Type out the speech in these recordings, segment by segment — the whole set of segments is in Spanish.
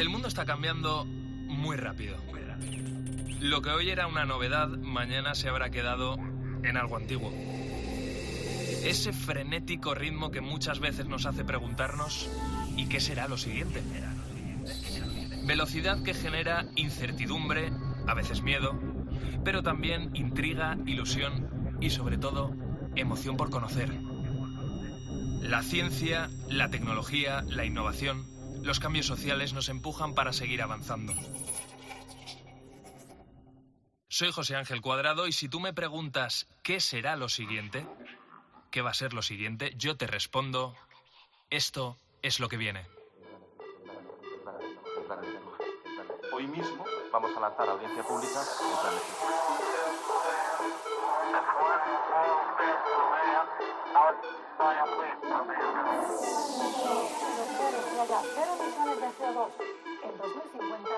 El mundo está cambiando muy rápido. Lo que hoy era una novedad, mañana se habrá quedado en algo antiguo. Ese frenético ritmo que muchas veces nos hace preguntarnos ¿y qué será lo siguiente? Velocidad que genera incertidumbre, a veces miedo, pero también intriga, ilusión y sobre todo emoción por conocer. La ciencia, la tecnología, la innovación, los cambios sociales nos empujan para seguir avanzando. Soy José Ángel Cuadrado y si tú me preguntas ¿qué será lo siguiente? ¿Qué va a ser lo siguiente? Yo te respondo, esto es lo que viene. Hoy mismo vamos a lanzar a audiencia pública el plan de ciencia. Cero emisiones de CO2 en 2050.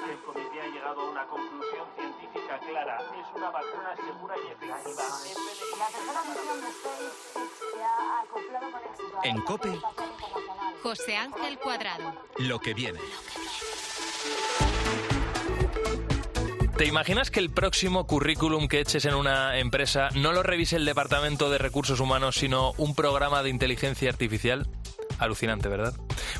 El comité ha llegado a una conclusión científica clara. Es una vacuna segura y efectiva. La tercera misión de SpaceX se ha acoplado con éxito. En COPE, José Ángel Cuadrado. lo que viene. ¿Te imaginas que el próximo currículum que eches en una empresa no lo revise el Departamento de Recursos Humanos, sino un programa de inteligencia artificial? Alucinante, ¿verdad?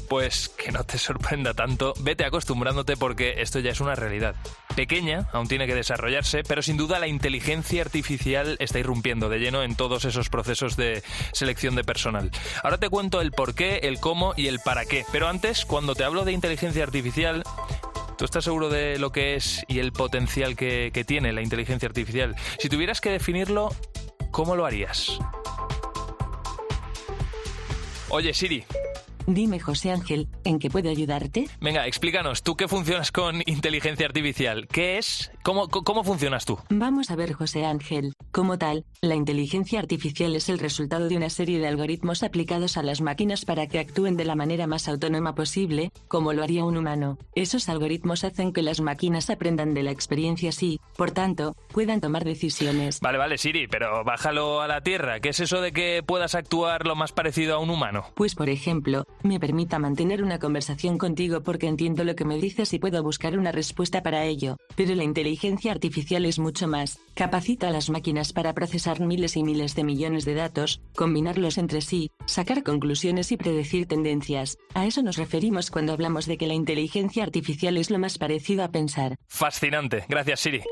Pues que no te sorprenda tanto, vete acostumbrándote porque esto ya es una realidad. Pequeña, aún tiene que desarrollarse, pero sin duda la inteligencia artificial está irrumpiendo de lleno en todos esos procesos de selección de personal. Ahora te cuento el por qué, el cómo y el para qué. Pero antes, cuando te hablo de inteligencia artificial, ¿tú estás seguro de lo que es y el potencial que tiene la inteligencia artificial? Si tuvieras que definirlo, ¿cómo lo harías? Oye, Siri. Dime, José Ángel, ¿en qué puedo ayudarte? Venga, explícanos, tú que funcionas con inteligencia artificial, ¿qué es? ¿Cómo funcionas tú? Vamos a ver, José Ángel. Como tal, la inteligencia artificial es el resultado de una serie de algoritmos aplicados a las máquinas para que actúen de la manera más autónoma posible, como lo haría un humano. Esos algoritmos hacen que las máquinas aprendan de la experiencia y, por tanto, puedan tomar decisiones. Vale, Siri, pero bájalo a la tierra. ¿Qué es eso de que puedas actuar lo más parecido a un humano? Pues, por ejemplo, me permita mantener una conversación contigo porque entiendo lo que me dices y puedo buscar una respuesta para ello. Pero la inteligencia artificial es mucho más. Capacita a las máquinas para procesar miles y miles de millones de datos, combinarlos entre sí, sacar conclusiones y predecir tendencias. A eso nos referimos cuando hablamos de que la inteligencia artificial es lo más parecido a pensar. Fascinante. Gracias, Siri.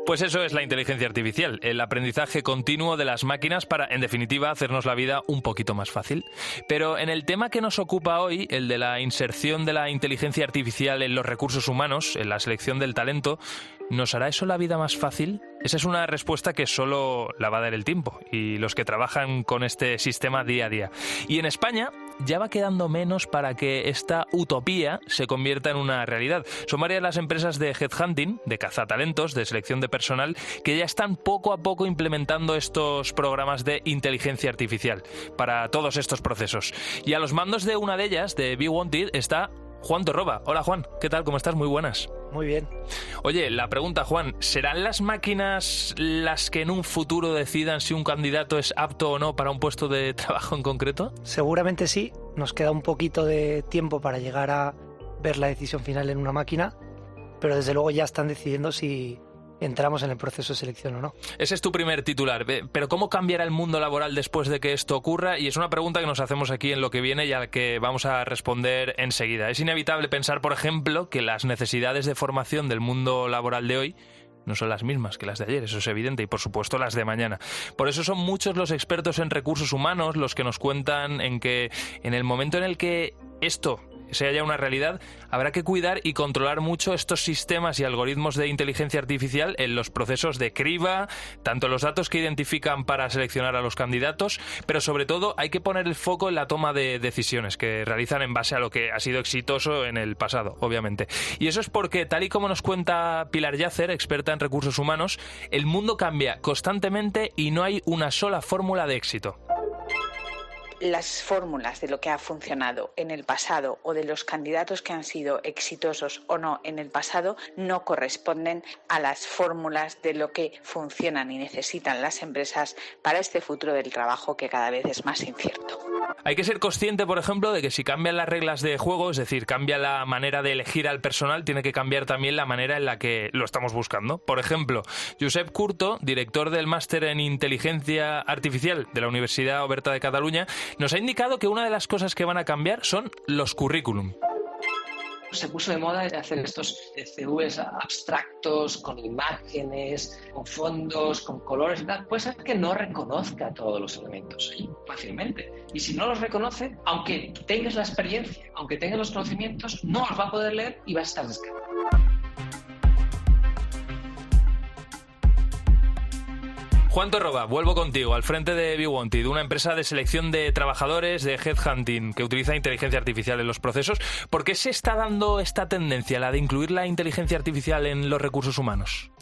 Pues eso es la inteligencia artificial, el aprendizaje continuo de las máquinas para, en definitiva, hacernos la vida un poquito más fácil. Pero en el tema que nos ocupa hoy, el de la inserción de la inteligencia artificial en los recursos humanos, en la selección del talento, ¿nos hará eso la vida más fácil? Esa es una respuesta que solo la va a dar el tiempo y los que trabajan con este sistema día a día. Y en España ya va quedando menos para que esta utopía se convierta en una realidad. Son varias las empresas de headhunting, de cazatalentos, de selección de personal, que ya están poco a poco implementando estos programas de inteligencia artificial para todos estos procesos. Y a los mandos de una de ellas, de Be Wanted, está Juan Torroba. Hola, Juan, ¿qué tal? ¿Cómo estás? Muy buenas. Muy bien. Oye, la pregunta, Juan, ¿serán las máquinas las que en un futuro decidan si un candidato es apto o no para un puesto de trabajo en concreto? Seguramente sí. Nos queda un poquito de tiempo para llegar a ver la decisión final en una máquina, pero desde luego ya están decidiendo si entramos en el proceso de selección o no. Ese es tu primer titular, pero ¿cómo cambiará el mundo laboral después de que esto ocurra? Y es una pregunta que nos hacemos aquí en Lo que viene y a la que vamos a responder enseguida. Es inevitable pensar, por ejemplo, que las necesidades de formación del mundo laboral de hoy no son las mismas que las de ayer, eso es evidente, y por supuesto las de mañana. Por eso son muchos los expertos en recursos humanos los que nos cuentan en que en el momento en el que esto sea ya una realidad, habrá que cuidar y controlar mucho estos sistemas y algoritmos de inteligencia artificial en los procesos de criba, tanto los datos que identifican para seleccionar a los candidatos, pero sobre todo hay que poner el foco en la toma de decisiones que realizan en base a lo que ha sido exitoso en el pasado, obviamente. Y eso es porque, tal y como nos cuenta Pilar Yacer, experta en recursos humanos, el mundo cambia constantemente y no hay una sola fórmula de éxito. las fórmulas de lo que ha funcionado en el pasado o de los candidatos que han sido exitosos o no en el pasado no corresponden a las fórmulas de lo que funcionan y necesitan las empresas para este futuro del trabajo que cada vez es más incierto. Hay que ser consciente, por ejemplo, de que si cambian las reglas de juego, es decir, cambia la manera de elegir al personal, tiene que cambiar también la manera en la que lo estamos buscando. Por ejemplo, Josep Curto, director del máster en Inteligencia Artificial de la Universidad Oberta de Cataluña, nos ha indicado que una de las cosas que van a cambiar son los currículum. Se puso de moda hacer estos CVs abstractos, con imágenes, con fondos, con colores y tal. Puede ser que no reconozca todos los elementos ahí fácilmente. Y si no los reconoce, aunque tengas la experiencia, aunque tengas los conocimientos, no los va a poder leer y va a estar descargado. Juan Torroba, vuelvo contigo, al frente de BeWanted, una empresa de selección de trabajadores, de headhunting, que utiliza inteligencia artificial en los procesos. ¿Por qué se está dando esta tendencia, la de incluir la inteligencia artificial en los recursos humanos?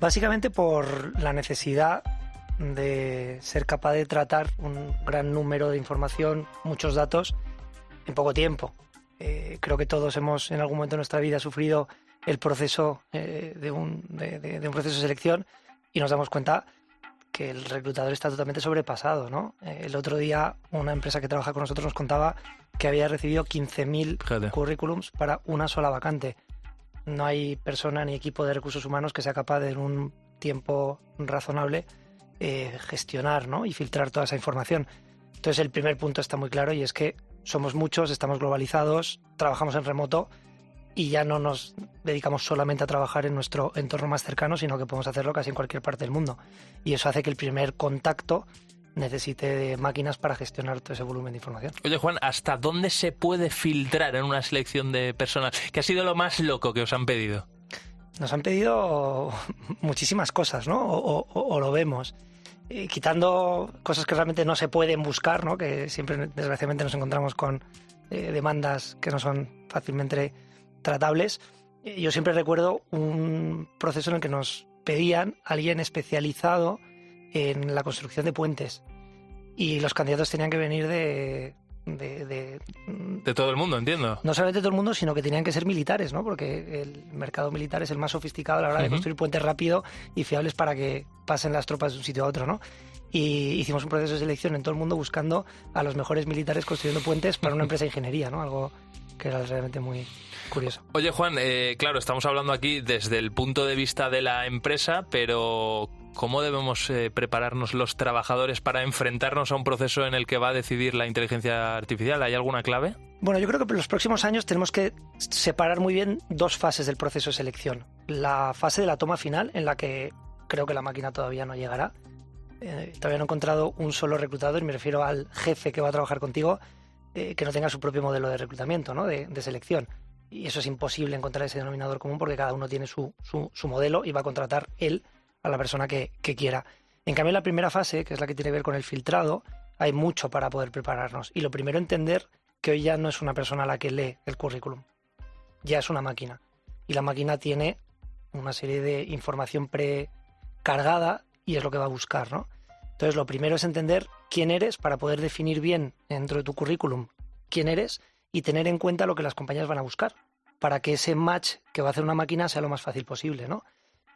Básicamente por la necesidad de ser capaz de tratar un gran número de información, muchos datos, en poco tiempo. Creo que todos hemos en algún momento de nuestra vida sufrido el proceso de un proceso de selección y nos damos cuenta que el reclutador está totalmente sobrepasado, ¿no? El otro día una empresa que trabaja con nosotros nos contaba que había recibido 15.000 currículums para una sola vacante. No hay persona ni equipo de recursos humanos que sea capaz de en un tiempo razonable gestionar, ¿no? Y filtrar toda esa información. Entonces el primer punto está muy claro y es que somos muchos, estamos globalizados, trabajamos en remoto y ya no nos dedicamos solamente a trabajar en nuestro entorno más cercano, sino que podemos hacerlo casi en cualquier parte del mundo. Y eso hace que el primer contacto necesite de máquinas para gestionar todo ese volumen de información. Oye, Juan, ¿hasta dónde se puede filtrar en una selección de personal? ¿Qué ha sido lo más loco que os han pedido? Nos han pedido muchísimas cosas, ¿no? O lo vemos. Quitando cosas que realmente no se pueden buscar, ¿no? Que siempre, desgraciadamente, nos encontramos con demandas que no son fácilmente tratables. Yo siempre recuerdo un proceso en el que nos pedían a alguien especializado en la construcción de puentes y los candidatos tenían que venir de todo el mundo, entiendo. No solamente de todo el mundo, sino que tenían que ser militares, ¿no? Porque el mercado militar es el más sofisticado a la hora de construir puentes rápido y fiables para que pasen las tropas de un sitio a otro, ¿no? Y hicimos un proceso de selección en todo el mundo buscando a los mejores militares construyendo puentes para una empresa de ingeniería, ¿no? Algo que era realmente muy curioso. Oye, Juan, claro, estamos hablando aquí desde el punto de vista de la empresa, pero ¿cómo debemos prepararnos los trabajadores para enfrentarnos a un proceso en el que va a decidir la inteligencia artificial? ¿Hay alguna clave? Bueno, yo creo que en los próximos años tenemos que separar muy bien dos fases del proceso de selección. La fase de la toma final, en la que creo que la máquina todavía no llegará. Todavía no he encontrado un solo reclutador, y me refiero al jefe que va a trabajar contigo, que no tenga su propio modelo de reclutamiento, ¿no? de selección. Y eso es imposible encontrar ese denominador común porque cada uno tiene su modelo y va a contratar él a la persona que quiera. En cambio, en la primera fase, que es la que tiene que ver con el filtrado, hay mucho para poder prepararnos. Y lo primero, entender que hoy ya no es una persona la que lee el currículum, ya es una máquina. Y la máquina tiene una serie de información precargada y es lo que va a buscar, ¿no? Entonces, lo primero es entender quién eres para poder definir bien dentro de tu currículum quién eres y tener en cuenta lo que las compañías van a buscar para que ese match que va a hacer una máquina sea lo más fácil posible, ¿no?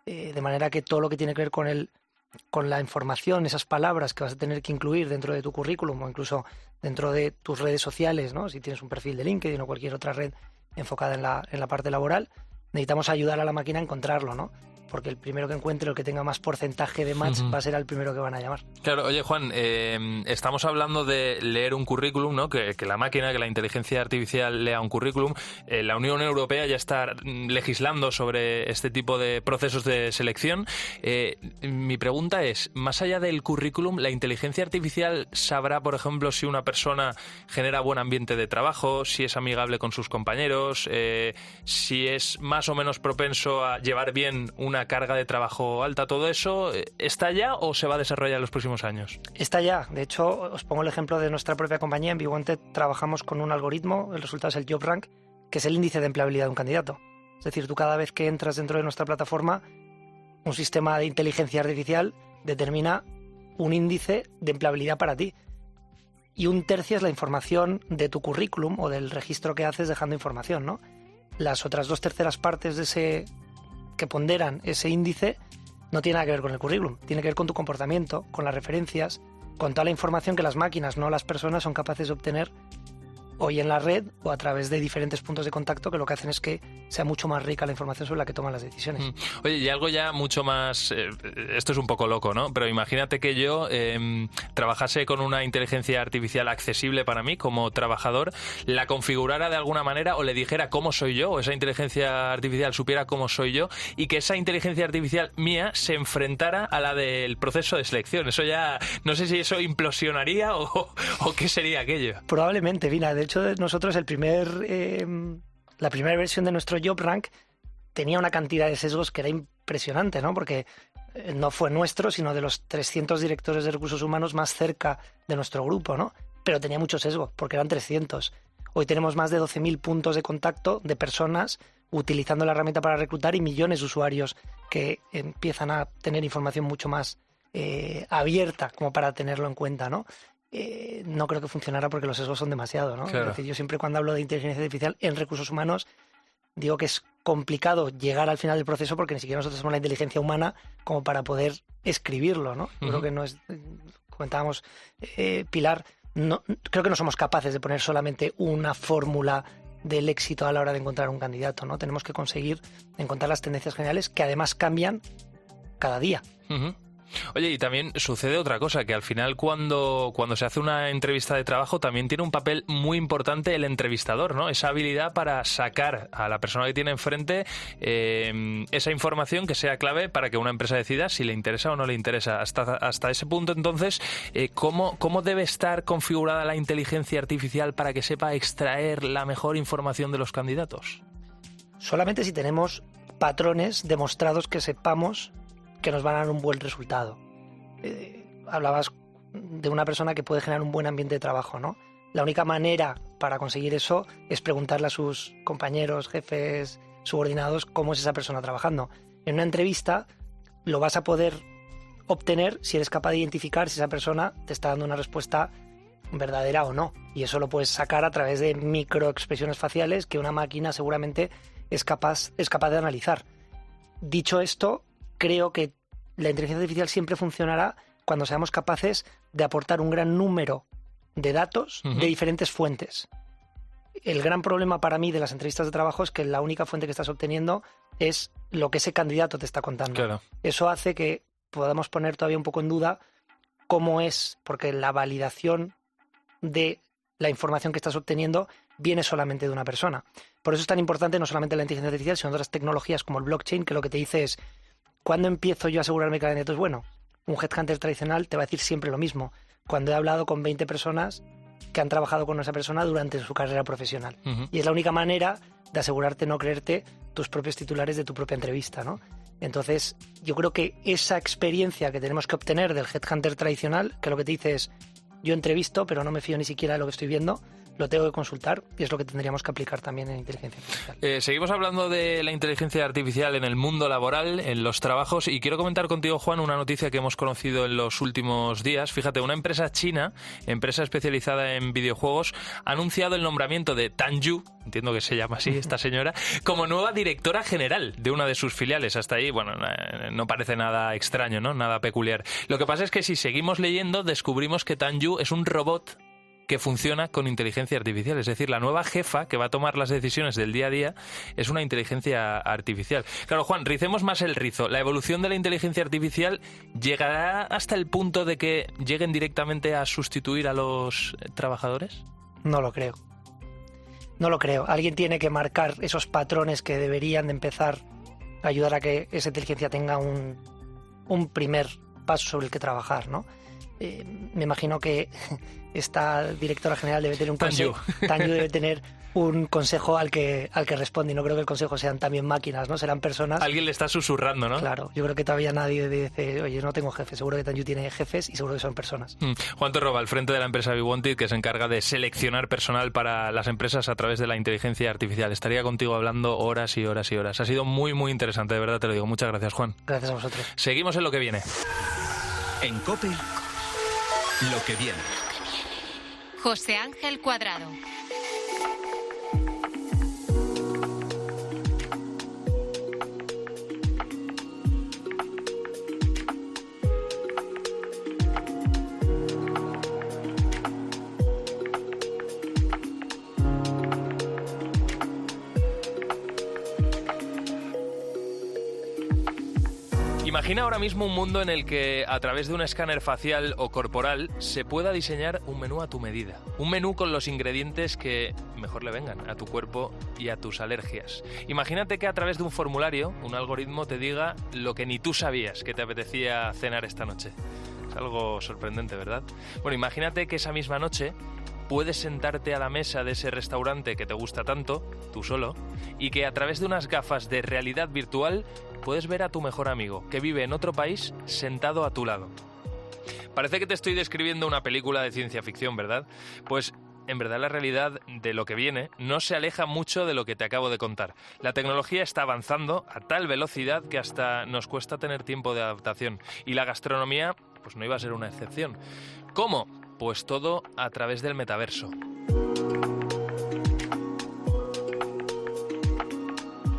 De manera que todo lo que tiene que ver con la información, esas palabras que vas a tener que incluir dentro de tu currículum o incluso dentro de tus redes sociales, ¿no? Si tienes un perfil de LinkedIn o cualquier otra red enfocada en la parte laboral, necesitamos ayudar a la máquina a encontrarlo, ¿no? Porque el primero que encuentre, el que tenga más porcentaje de match, va a ser el primero que van a llamar. Claro, oye, Juan, estamos hablando de leer un currículum, ¿no? Que la máquina, que la inteligencia artificial lea un currículum. La Unión Europea ya está legislando sobre este tipo de procesos de selección. Mi pregunta es, más allá del currículum, ¿la inteligencia artificial sabrá, por ejemplo, si una persona genera buen ambiente de trabajo, si es amigable con sus compañeros, si es más o menos propenso a llevar bien una carga de trabajo alta? ¿Todo eso está ya o se va a desarrollar en los próximos años? Está ya. De hecho, os pongo el ejemplo de nuestra propia compañía. En BeWanted trabajamos con un algoritmo, el resultado es el JobRank, que es el índice de empleabilidad de un candidato. Es decir, tú cada vez que entras dentro de nuestra plataforma, un sistema de inteligencia artificial determina un índice de empleabilidad para ti. y 1/3 es la información de tu currículum o del registro que haces dejando información, ¿no? Las otras 2/3 partes de ese que ponderan ese índice no tiene nada que ver con el currículum, tiene que ver con tu comportamiento, con las referencias, con toda la información que las máquinas, no las personas, son capaces de obtener hoy en la red o a través de diferentes puntos de contacto, que lo que hacen es que sea mucho más rica la información sobre la que toman las decisiones. Oye, y algo ya mucho más... esto es un poco loco, ¿no? Pero imagínate que yo trabajase con una inteligencia artificial accesible para mí como trabajador, la configurara de alguna manera o le dijera cómo soy yo, o esa inteligencia artificial supiera cómo soy yo, y que esa inteligencia artificial mía se enfrentara a la del proceso de selección. Eso ya... no sé si eso implosionaría o qué sería aquello. Probablemente, mira, de hecho nosotros la primera versión de nuestro JobRank tenía una cantidad de sesgos que era impresionante, ¿no? Porque no fue nuestro, sino de los 300 directores de recursos humanos más cerca de nuestro grupo, ¿no? Pero tenía mucho sesgo, porque eran 300. Hoy tenemos más de 12.000 puntos de contacto de personas utilizando la herramienta para reclutar y millones de usuarios que empiezan a tener información mucho más abierta como para tenerlo en cuenta, ¿no? No creo que funcionara porque los sesgos son demasiado, ¿no? Claro. Es decir, yo siempre cuando hablo de inteligencia artificial en recursos humanos digo que es complicado llegar al final del proceso porque ni siquiera nosotros tenemos la inteligencia humana como para poder escribirlo, ¿no? Yo creo que no es... Comentábamos, Pilar, creo que no somos capaces de poner solamente una fórmula del éxito a la hora de encontrar un candidato, ¿no? Tenemos que conseguir encontrar las tendencias generales que además cambian cada día. Oye, y también sucede otra cosa, que al final cuando se hace una entrevista de trabajo también tiene un papel muy importante el entrevistador, ¿no? Esa habilidad para sacar a la persona que tiene enfrente esa información que sea clave para que una empresa decida si le interesa o no le interesa. Hasta ese punto, entonces, ¿cómo debe estar configurada la inteligencia artificial para que sepa extraer la mejor información de los candidatos? Solamente si tenemos patrones demostrados que sepamos que nos van a dar un buen resultado. Hablabas de una persona que puede generar un buen ambiente de trabajo, ¿no? La única manera para conseguir eso es preguntarle a sus compañeros, jefes, subordinados cómo es esa persona trabajando. En una entrevista lo vas a poder obtener si eres capaz de identificar si esa persona te está dando una respuesta verdadera o no. Y eso lo puedes sacar a través de microexpresiones faciales que una máquina seguramente es capaz de analizar. Dicho esto, creo que la inteligencia artificial siempre funcionará cuando seamos capaces de aportar un gran número de datos de diferentes fuentes. El gran problema para mí de las entrevistas de trabajo es que la única fuente que estás obteniendo es lo que ese candidato te está contando. Claro. Eso hace que podamos poner todavía un poco en duda cómo es, porque la validación de la información que estás obteniendo viene solamente de una persona. Por eso es tan importante no solamente la inteligencia artificial, sino otras tecnologías como el blockchain, que lo que te dice es: ¿cuándo empiezo yo a asegurarme que el candidato es bueno? Un headhunter tradicional te va a decir siempre lo mismo. Cuando he hablado con 20 personas que han trabajado con esa persona durante su carrera profesional. Y es la única manera de asegurarte no creerte tus propios titulares de tu propia entrevista, ¿no? Entonces, yo creo que esa experiencia que tenemos que obtener del headhunter tradicional, que lo que te dice es: yo entrevisto, pero no me fío ni siquiera de lo que estoy viendo, lo tengo que consultar, y es lo que tendríamos que aplicar también en inteligencia artificial. Seguimos hablando de la inteligencia artificial en el mundo laboral, en los trabajos, y quiero comentar contigo, Juan, una noticia que hemos conocido en los últimos días. Fíjate, una empresa china, empresa especializada en videojuegos, ha anunciado el nombramiento de Tan Yu, entiendo que se llama así esta señora, como nueva directora general de una de sus filiales. Hasta ahí, bueno, no parece nada extraño, ¿no? Nada peculiar. Lo que pasa es que si seguimos leyendo, descubrimos que Tan Yu es un robot que funciona con inteligencia artificial. Es decir, la nueva jefa que va a tomar las decisiones del día a día es una inteligencia artificial. Claro, Juan, ricemos más el rizo. ¿La evolución de la inteligencia artificial llegará hasta el punto de que lleguen directamente a sustituir a los trabajadores? No lo creo. No lo creo. Alguien tiene que marcar esos patrones que deberían de empezar a ayudar a que esa inteligencia tenga un primer paso sobre el que trabajar, ¿no? Me imagino que esta directora general debe tener un consejo. Tan Yu debe tener un consejo al que responde, y no creo que el consejo sean también máquinas, ¿no? Serán personas. Alguien le está susurrando, ¿no? Claro, yo creo que todavía nadie dice: oye, no tengo jefe. Seguro que Tan Yu tiene jefes y seguro que son personas. Juan Torroba, al frente de la empresa BeWanted, que se encarga de seleccionar personal para las empresas a través de la inteligencia artificial. Estaría contigo hablando horas y horas y horas. Ha sido muy, muy interesante, de verdad te lo digo. Muchas gracias, Juan. Gracias a vosotros. Seguimos en lo que viene. En COPE, lo que viene. José Ángel Cuadrado. Imagina ahora mismo un mundo en el que a través de un escáner facial o corporal se pueda diseñar un menú a tu medida. Un menú con los ingredientes que mejor le vengan a tu cuerpo y a tus alergias. Imagínate que a través de un formulario, un algoritmo te diga lo que ni tú sabías que te apetecía cenar esta noche. Es algo sorprendente, ¿verdad? Bueno, imagínate que esa misma noche puedes sentarte a la mesa de ese restaurante que te gusta tanto, tú solo, y que a través de unas gafas de realidad virtual puedes ver a tu mejor amigo, que vive en otro país, sentado a tu lado. Parece que te estoy describiendo una película de ciencia ficción, ¿verdad? Pues en verdad la realidad de lo que viene no se aleja mucho de lo que te acabo de contar. La tecnología está avanzando a tal velocidad que hasta nos cuesta tener tiempo de adaptación. Y la gastronomía, pues no iba a ser una excepción. ¿Cómo? Pues todo a través del metaverso.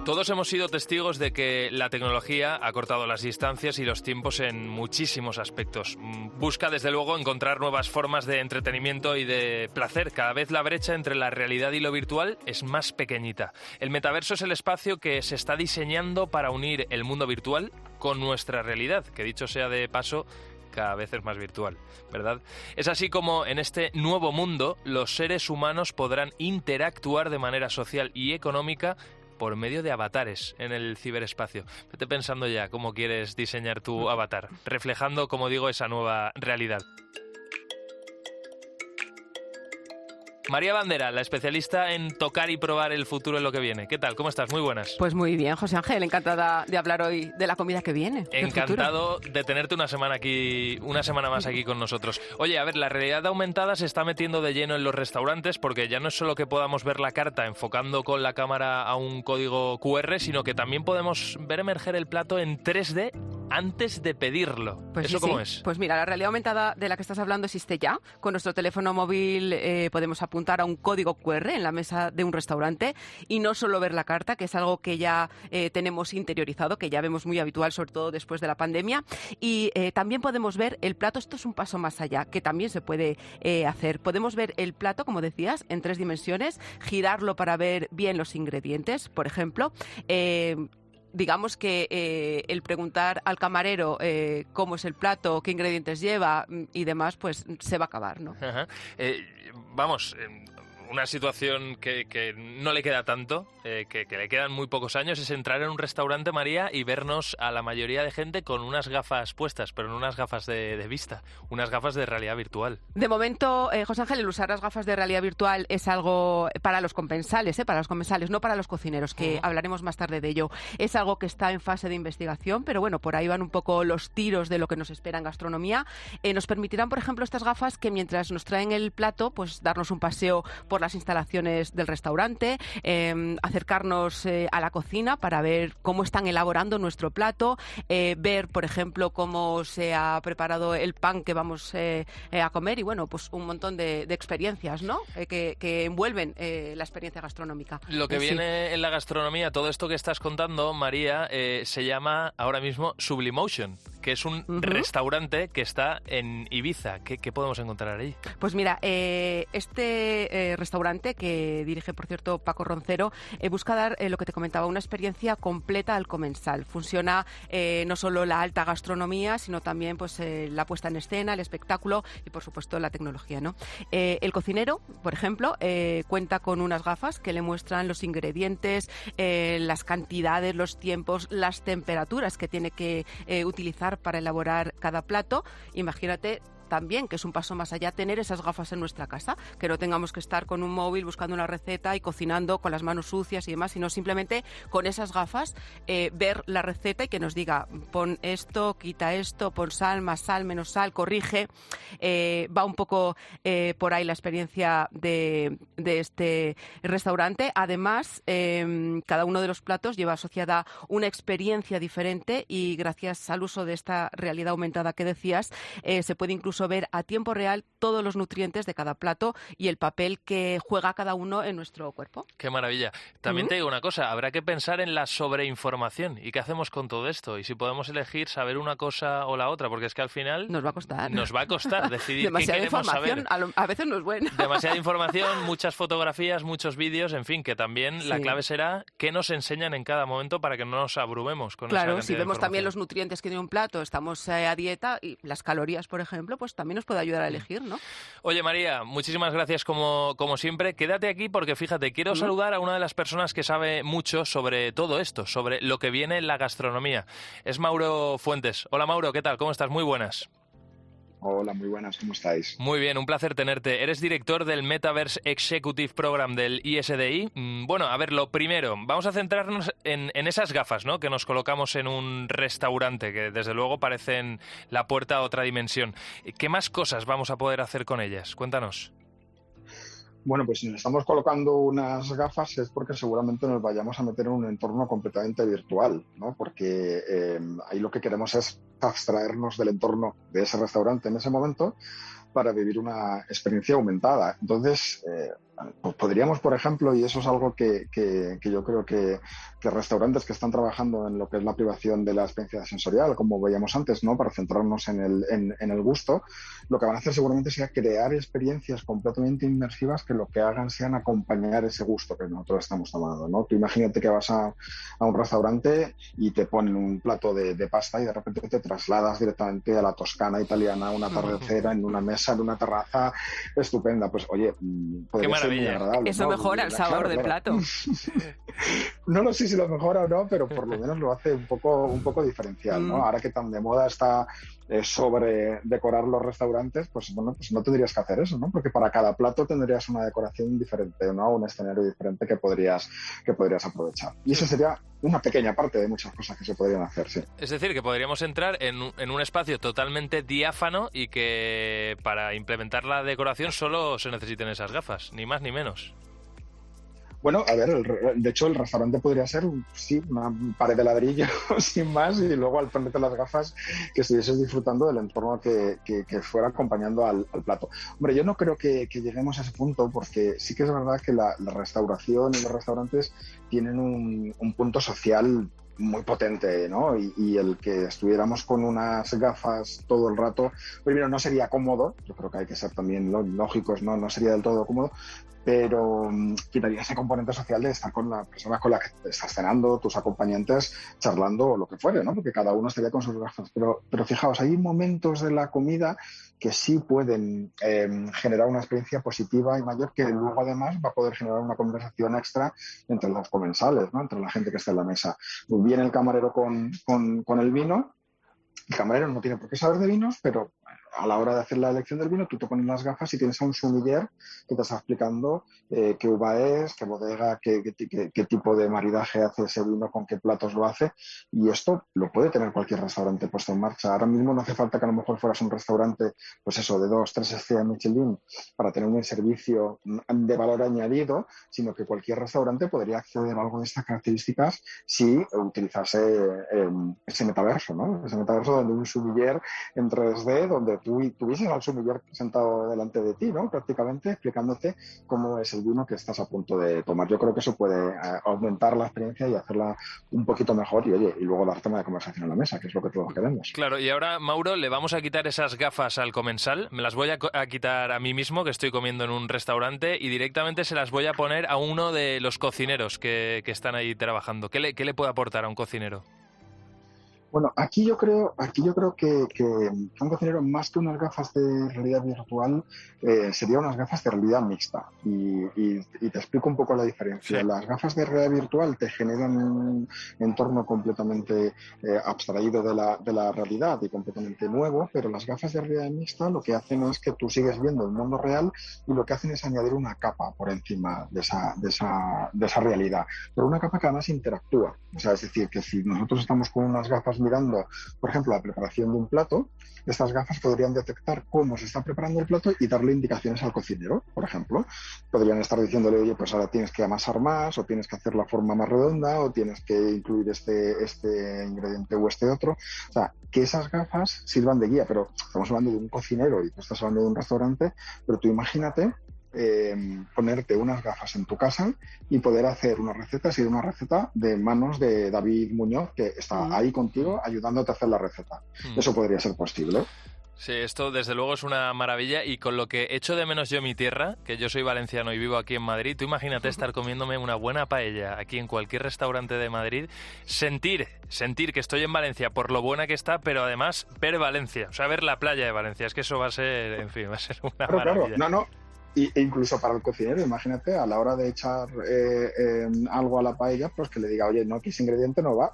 Todos hemos sido testigos de que la tecnología ha cortado las distancias y los tiempos en muchísimos aspectos. Busca, desde luego, encontrar nuevas formas de entretenimiento y de placer. Cada vez la brecha entre la realidad y lo virtual es más pequeñita. El metaverso es el espacio que se está diseñando para unir el mundo virtual con nuestra realidad, que dicho sea de paso, cada vez es más virtual, ¿verdad? Es así como en este nuevo mundo los seres humanos podrán interactuar de manera social y económica por medio de avatares en el ciberespacio. Vete pensando ya cómo quieres diseñar tu avatar, reflejando, como digo, esa nueva realidad. María Bandera, la especialista en tocar y probar el futuro en lo que viene. ¿Qué tal? ¿Cómo estás? Muy buenas. Pues muy bien, José Ángel, encantada de hablar hoy de la comida que viene. Encantado de tenerte una semana más aquí con nosotros. Oye, a ver, la realidad aumentada se está metiendo de lleno en los restaurantes porque ya no es solo que podamos ver la carta enfocando con la cámara a un código QR, sino que también podemos ver emerger el plato en 3D antes de pedirlo. Pues ¿Eso sí, cómo sí. es? Pues mira, la realidad aumentada de la que estás hablando existe ya. Con nuestro teléfono móvil podemos apuntar a un código QR en la mesa de un restaurante y no solo ver la carta, que es algo que ya tenemos interiorizado, que ya vemos muy habitual, sobre todo después de la pandemia. Y también podemos ver el plato. Esto es un paso más allá, que también se puede hacer. Podemos ver el plato, como decías, en 3 dimensiones, girarlo para ver bien los ingredientes, por ejemplo. Digamos que el preguntar al camarero cómo es el plato, qué ingredientes lleva y demás, pues se va a acabar, ¿no? Ajá. Una situación que no le queda tanto, que le quedan muy pocos años, es entrar en un restaurante, María, y vernos a la mayoría de gente con unas gafas puestas, pero no unas gafas de vista, unas gafas de realidad virtual. De momento, José Ángel, el usar las gafas de realidad virtual es algo para los comensales, no para los cocineros, que hablaremos más tarde de ello. Es algo que está en fase de investigación, pero bueno, por ahí van un poco los tiros de lo que nos espera en gastronomía. Nos permitirán, por ejemplo, estas gafas que mientras nos traen el plato, pues darnos un paseo por las instalaciones del restaurante, acercarnos a la cocina para ver cómo están elaborando nuestro plato, ver, por ejemplo, cómo se ha preparado el pan que vamos a comer y, bueno, pues un montón de experiencias, ¿no? Que envuelven la experiencia gastronómica. Lo que viene en la gastronomía, todo esto que estás contando, María, se llama ahora mismo Sublimotion, que es un restaurante que está en Ibiza. ¿Qué podemos encontrar ahí? Pues mira, este restaurante, que dirige, por cierto, Paco Roncero, busca dar lo que te comentaba, una experiencia completa al comensal. Funciona no solo la alta gastronomía, sino también pues la puesta en escena, el espectáculo y, por supuesto, la tecnología, ¿no? El cocinero, por ejemplo, cuenta con unas gafas que le muestran los ingredientes, las cantidades, los tiempos, las temperaturas que tiene que utilizar para elaborar cada plato. Imagínate también, que es un paso más allá, tener esas gafas en nuestra casa, que no tengamos que estar con un móvil buscando una receta y cocinando con las manos sucias y demás, sino simplemente con esas gafas ver la receta y que nos diga, pon esto, quita esto, pon sal, más sal, menos sal, corrige. Va un poco por ahí la experiencia de este restaurante. Además, cada uno de los platos lleva asociada una experiencia diferente y gracias al uso de esta realidad aumentada que decías, se puede incluso incluso ver a tiempo real todos los nutrientes de cada plato y el papel que juega cada uno en nuestro cuerpo. Qué maravilla. También te digo una cosa, habrá que pensar en la sobreinformación. ¿Y qué hacemos con todo esto? Y si podemos elegir saber una cosa o la otra, porque es que al final nos va a costar. Nos va a costar decidir demasiada qué queremos información, saber. A veces no es buena. Demasiada información, muchas fotografías, muchos vídeos, en fin, que también la clave será qué nos enseñan en cada momento para que no nos abrumemos con esa cantidad de información. Claro, si vemos también los nutrientes que tiene un plato, estamos a dieta y las calorías, por ejemplo, pues también nos puede ayudar a elegir, ¿no? Oye, María, muchísimas gracias como siempre. Quédate aquí porque, fíjate, quiero saludar a una de las personas que sabe mucho sobre todo esto, sobre lo que viene en la gastronomía. Es Mauro Fuentes. Hola, Mauro, ¿qué tal? ¿Cómo estás? Muy buenas. Hola, muy buenas, ¿cómo estáis? Muy bien, un placer tenerte. Eres director del Metaverse Executive Program del ISDI. Bueno, a ver, lo primero, vamos a centrarnos en esas gafas, ¿no?, que nos colocamos en un restaurante, que desde luego parecen la puerta a otra dimensión. ¿Qué más cosas vamos a poder hacer con ellas? Cuéntanos. Bueno, pues si nos estamos colocando unas gafas es porque seguramente nos vayamos a meter en un entorno completamente virtual, ¿no? Porque ahí lo que queremos es abstraernos del entorno de ese restaurante en ese momento para vivir una experiencia aumentada. Entonces, pues podríamos, por ejemplo, y eso es algo que yo creo que restaurantes que están trabajando en lo que es la privación de la experiencia sensorial, como veíamos antes, ¿no?, para centrarnos en el gusto, lo que van a hacer seguramente sea crear experiencias completamente inmersivas que lo que hagan sean acompañar ese gusto que nosotros estamos tomando, ¿no? Tú imagínate que vas a un restaurante y te ponen un plato de pasta y de repente te trasladas directamente a la Toscana italiana, un atardecer en una mesa, en una terraza estupenda. Pues oye, podría ser muy agradable. Eso, ¿no?, mejora el sabor del plato. No lo sé si lo mejora o no, pero por lo menos lo hace un poco diferencial, ¿no? Ahora que tan de moda está sobre decorar los restaurantes, pues bueno, pues no tendrías que hacer eso, ¿no? Porque para cada plato tendrías una decoración diferente, ¿no? Un escenario diferente que podrías aprovechar. Y eso sería una pequeña parte de muchas cosas que se podrían hacer, sí. Es decir, que podríamos entrar en un espacio totalmente diáfano y que para implementar la decoración solo se necesiten esas gafas, ni más ni menos. Bueno, a ver, de hecho el restaurante podría ser, sí, una pared de ladrillo sin más, y luego al ponerte las gafas que estuvieses disfrutando del entorno que fuera acompañando al plato. Hombre, yo no creo que lleguemos a ese punto, porque sí que es verdad que la restauración y los restaurantes tienen un punto social muy potente, ¿no? Y el que estuviéramos con unas gafas todo el rato, primero no sería cómodo, yo creo que hay que ser también lógicos, no sería del todo cómodo, pero quitaría ese componente social de estar con la persona con la que estás cenando, tus acompañantes, charlando o lo que fuere, ¿no? Porque cada uno estaría con sus gafas. Pero fijaos, hay momentos de la comida que sí pueden generar una experiencia positiva y mayor, que luego además va a poder generar una conversación extra entre los comensales, ¿no? Entre la gente que está en la mesa. Viene el camarero con el vino. El camarero no tiene por qué saber de vinos, pero a la hora de hacer la elección del vino, tú te pones las gafas y tienes a un sommelier que te está explicando qué uva es, qué bodega, qué tipo de maridaje hace ese vino, con qué platos lo hace. Y esto lo puede tener cualquier restaurante puesto en marcha. Ahora mismo no hace falta que a lo mejor fueras un restaurante, pues eso, de 2, 3 estrellas Michelin para tener un servicio de valor añadido, sino que cualquier restaurante podría acceder a algo de estas características si utilizase ese metaverso, ¿no? Ese metaverso donde un sommelier en 3D, donde tú tuvieses al sommelier sentado delante de ti, ¿no? Prácticamente explicándote cómo es el vino que estás a punto de tomar. Yo creo que eso puede aumentar la experiencia y hacerla un poquito mejor y luego dar tema de conversación en la mesa, que es lo que todos queremos. Claro, y ahora, Mauro, le vamos a quitar esas gafas al comensal, me las voy a quitar a mí mismo, que estoy comiendo en un restaurante, y directamente se las voy a poner a uno de los cocineros que están ahí trabajando. ¿Qué le puede aportar a un cocinero? Bueno, aquí yo creo que un cocinero, más que unas gafas de realidad virtual, sería unas gafas de realidad mixta. Y te explico un poco la diferencia. Sí. Las gafas de realidad virtual te generan un entorno completamente abstraído de la realidad y completamente nuevo, pero las gafas de realidad mixta lo que hacen es que tú sigues viendo el mundo real y lo que hacen es añadir una capa por encima de esa realidad. Pero una capa que además interactúa. O sea, es decir, que si nosotros estamos con unas gafas estás mirando, por ejemplo, la preparación de un plato, estas gafas podrían detectar cómo se está preparando el plato y darle indicaciones al cocinero, por ejemplo. Podrían estar diciéndole, oye, pues ahora tienes que amasar más, o tienes que hacer la forma más redonda, o tienes que incluir este ingrediente o este otro. O sea, que esas gafas sirvan de guía, pero estamos hablando de un cocinero y tú estás hablando de un restaurante, pero tú imagínate ponerte unas gafas en tu casa y poder hacer una receta, si una receta de manos de David Muñoz, que está ahí contigo ayudándote a hacer la receta. Eso podría ser posible. Sí, esto desde luego es una maravilla, y con lo que echo de menos yo mi tierra, que yo soy valenciano y vivo aquí en Madrid, tú imagínate estar comiéndome una buena paella aquí en cualquier restaurante de Madrid, sentir que estoy en Valencia por lo buena que está, pero además ver Valencia, o sea, ver la playa de Valencia, es que eso va a ser, en fin, va a ser una maravilla. Claro, no. E incluso para el cocinero, imagínate, a la hora de echar algo a la paella, pues que le diga, oye, no, que ese ingrediente no va.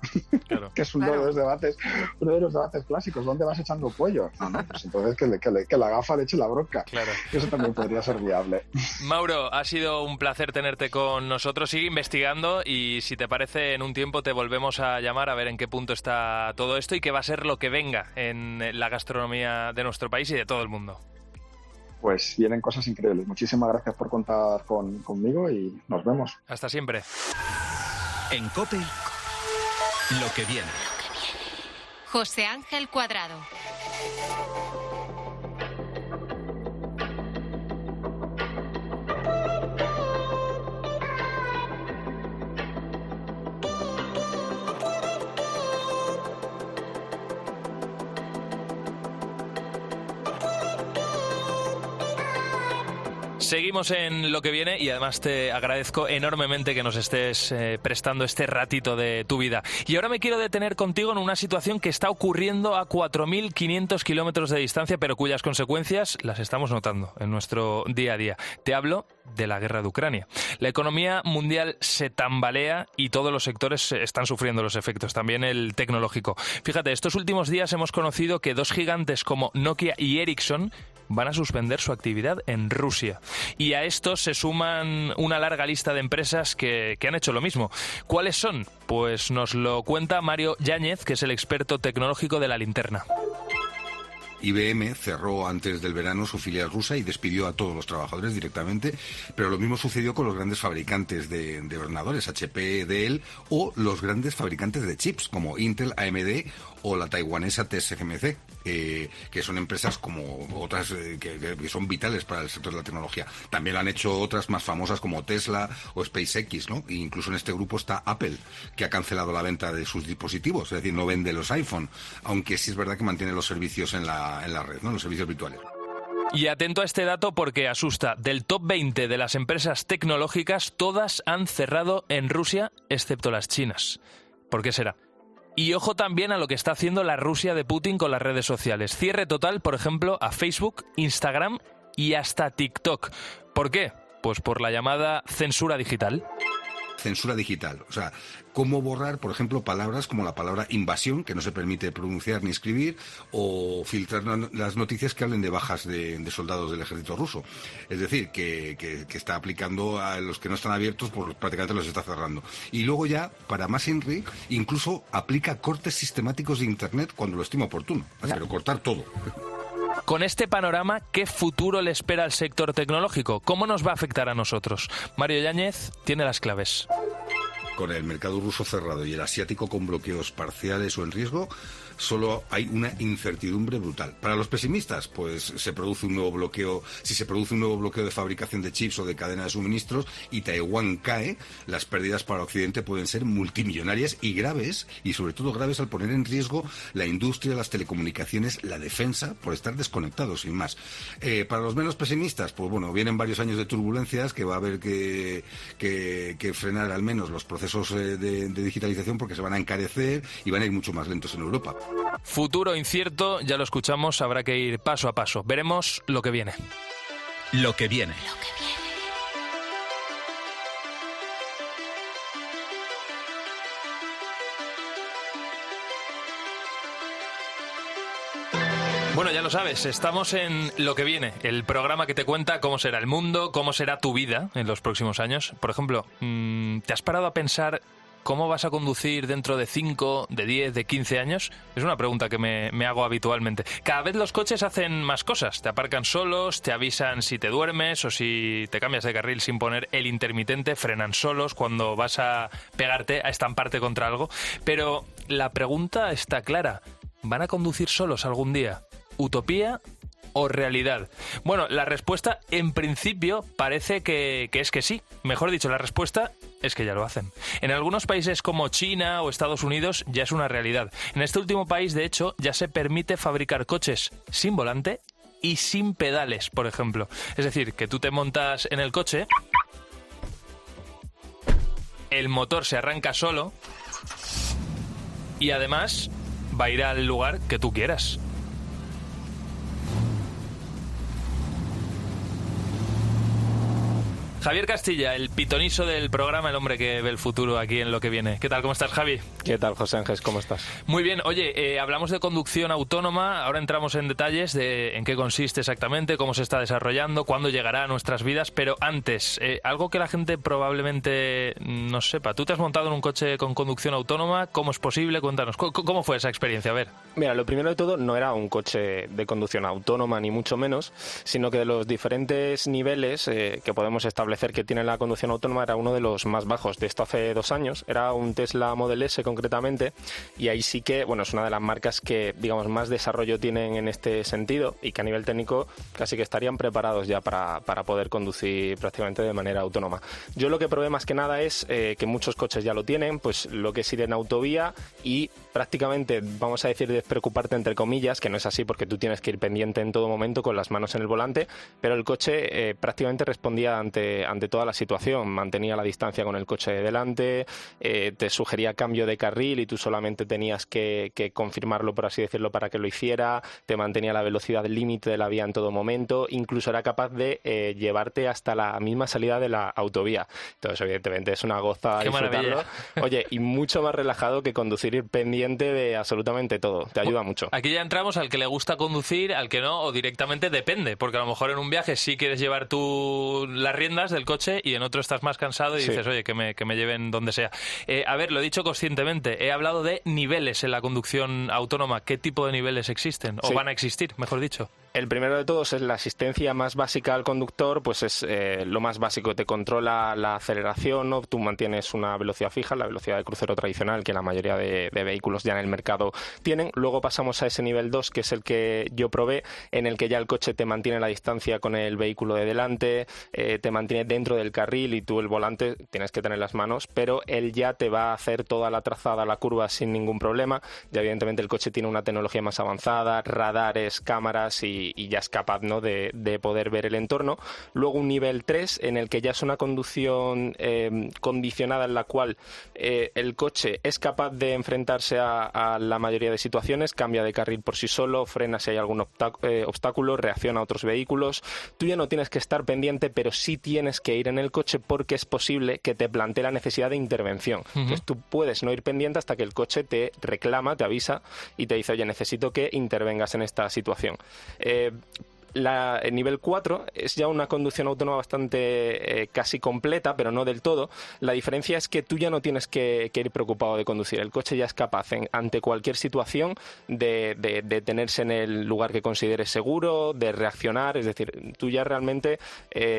Claro. Que es uno de los debates clásicos. ¿Dónde vas echando pollo? No, pues entonces que la gafa le eche la bronca. Claro. Eso también podría ser viable. Mauro, ha sido un placer tenerte con nosotros. Sigue investigando y, si te parece, en un tiempo te volvemos a llamar a ver en qué punto está todo esto y qué va a ser lo que venga en la gastronomía de nuestro país y de todo el mundo. Pues vienen cosas increíbles. Muchísimas gracias por contar conmigo y nos vemos. Hasta siempre. En COPE, lo que viene. José Ángel Cuadrado. Seguimos en lo que viene y además te agradezco enormemente que nos estés prestando este ratito de tu vida. Y ahora me quiero detener contigo en una situación que está ocurriendo a 4.500 kilómetros de distancia, pero cuyas consecuencias las estamos notando en nuestro día a día. Te hablo de la guerra de Ucrania. La economía mundial se tambalea y todos los sectores están sufriendo los efectos, también el tecnológico. Fíjate, estos últimos días hemos conocido que dos gigantes como Nokia y Ericsson van a suspender su actividad en Rusia. Y a esto se suman una larga lista de empresas que han hecho lo mismo. ¿Cuáles son? Pues nos lo cuenta Mario Yáñez, que es el experto tecnológico de La Linterna. IBM cerró antes del verano su filial rusa y despidió a todos los trabajadores directamente, pero lo mismo sucedió con los grandes fabricantes de ordenadores, HP, Dell, o los grandes fabricantes de chips como Intel, AMD o la taiwanesa TSMC, que son empresas como otras que son vitales para el sector de la tecnología. También lo han hecho otras más famosas como Tesla o SpaceX, ¿no? E incluso en este grupo está Apple, que ha cancelado la venta de sus dispositivos, es decir, no vende los iPhone, aunque sí es verdad que mantiene los servicios en la red, ¿no? Los servicios virtuales. Y atento a este dato porque asusta. Del top 20 de las empresas tecnológicas, todas han cerrado en Rusia, excepto las chinas. ¿Por qué será? Y ojo también a lo que está haciendo la Rusia de Putin con las redes sociales. Cierre total, por ejemplo, a Facebook, Instagram y hasta TikTok. ¿Por qué? Pues por la llamada censura digital. Censura digital, o sea, cómo borrar, por ejemplo, palabras como la palabra invasión, que no se permite pronunciar ni escribir, o filtrar las noticias que hablen de bajas de soldados del ejército ruso. Es decir, que está aplicando a los que no están abiertos, pues prácticamente los está cerrando. Y luego ya, para más INRI, incluso aplica cortes sistemáticos de Internet cuando lo estima oportuno, pero cortar todo. Con este panorama, ¿qué futuro le espera al sector tecnológico? ¿Cómo nos va a afectar a nosotros? Mario Yáñez tiene las claves. Con el mercado ruso cerrado y el asiático con bloqueos parciales o en riesgo, solo hay una incertidumbre brutal. Para los pesimistas, pues si se produce un nuevo bloqueo de fabricación de chips o de cadena de suministros y Taiwán cae, las pérdidas para Occidente pueden ser multimillonarias y graves, y sobre todo graves al poner en riesgo la industria, las telecomunicaciones, la defensa, por estar desconectados, sin más. Para los menos pesimistas, pues bueno, vienen varios años de turbulencias que va a haber que frenar al menos los procesos de digitalización, porque se van a encarecer y van a ir mucho más lentos en Europa. Futuro incierto, ya lo escuchamos, habrá que ir paso a paso. Veremos lo que viene. Lo que viene. Bueno, ya lo sabes, estamos en Lo que viene, el programa que te cuenta cómo será el mundo, cómo será tu vida en los próximos años. Por ejemplo, ¿te has parado a pensar ¿cómo vas a conducir dentro de 5, de 10, de 15 años? Es una pregunta que me hago habitualmente. Cada vez los coches hacen más cosas. Te aparcan solos, te avisan si te duermes o si te cambias de carril sin poner el intermitente, frenan solos cuando vas a pegarte, a estamparte contra algo. Pero la pregunta está clara. ¿Van a conducir solos algún día? ¿Utopía o realidad? Bueno, la respuesta en principio parece que es que sí. Mejor dicho, la respuesta es que ya lo hacen. En algunos países como China o Estados Unidos ya es una realidad. En este último país, de hecho, ya se permite fabricar coches sin volante y sin pedales, por ejemplo. Es decir, que tú te montas en el coche, el motor se arranca solo y además va a ir al lugar que tú quieras. Javier Castilla, el pitoniso del programa, el hombre que ve el futuro aquí en Lo que viene. ¿Qué tal? ¿Cómo estás, Javi? ¿Qué tal, José Ángel? ¿Cómo estás? Muy bien. Oye, hablamos de conducción autónoma. Ahora entramos en detalles de en qué consiste exactamente, cómo se está desarrollando, cuándo llegará a nuestras vidas. Pero antes, algo que la gente probablemente no sepa. ¿Tú te has montado en un coche con conducción autónoma? ¿Cómo es posible? Cuéntanos. ¿Cómo fue esa experiencia? A ver. Mira, lo primero de todo, no era un coche de conducción autónoma, ni mucho menos, sino que de los diferentes niveles que podemos establecer que tiene la conducción autónoma era uno de los más bajos. De esto hace 2 años, era un Tesla Model S concretamente, y ahí sí que, bueno, es una de las marcas que, digamos, más desarrollo tienen en este sentido y que a nivel técnico casi que estarían preparados ya para poder conducir prácticamente de manera autónoma. Yo lo que probé más que nada es que muchos coches ya lo tienen, pues lo que es ir en autovía y prácticamente, vamos a decir, despreocuparte entre comillas, que no es así porque tú tienes que ir pendiente en todo momento con las manos en el volante, pero el coche prácticamente respondía ante toda la situación, mantenía la distancia con el coche de delante, te sugería cambio de carril y tú solamente tenías que confirmarlo, por así decirlo, para que lo hiciera, te mantenía la velocidad límite de la vía en todo momento, incluso era capaz de llevarte hasta la misma salida de la autovía. Entonces, evidentemente, es una goza disfrutarlo. Oye, y mucho más relajado que conducir, ir pendiente de absolutamente todo, te ayuda mucho. Aquí ya entramos al que le gusta conducir, al que no, o directamente depende, porque a lo mejor en un viaje sí quieres llevar tú las riendas del coche y en otro estás más cansado y dices, oye, que me lleven donde sea. A ver, lo he dicho conscientemente, he hablado de niveles en la conducción autónoma. ¿Qué tipo de niveles existen? ¿O van a existir, mejor dicho? El primero de todos es la asistencia más básica al conductor, pues es lo más básico, te controla la aceleración, ¿no? Tú mantienes una velocidad fija, la velocidad de crucero tradicional que la mayoría de vehículos ya en el mercado tienen. Luego pasamos a ese nivel 2, que es el que yo probé, en el que ya el coche te mantiene la distancia con el vehículo de delante, te mantiene dentro del carril y tú el volante tienes que tener las manos, pero él ya te va a hacer toda la trazada, la curva sin ningún problema. Ya evidentemente el coche tiene una tecnología más avanzada, radares, cámaras y ya es capaz, ¿no?, de poder ver el entorno. Luego un nivel 3 en el que ya es una conducción condicionada, en la cual el coche es capaz de enfrentarse a la mayoría de situaciones, cambia de carril por sí solo, frena si hay algún obstáculo, reacciona a otros vehículos. Tú ya no tienes que estar pendiente, pero sí tienes que ir en el coche porque es posible que te plantee la necesidad de intervención. Entonces tú puedes no ir pendiente hasta que el coche te reclama, te avisa y te dice, oye, necesito que intervengas en esta situación. El nivel 4 es ya una conducción autónoma bastante casi completa, pero no del todo. La diferencia es que tú ya no tienes que ir preocupado de conducir. El coche ya es capaz, ante cualquier situación, de detenerse en el lugar que consideres seguro, de reaccionar. Es decir, tú ya realmente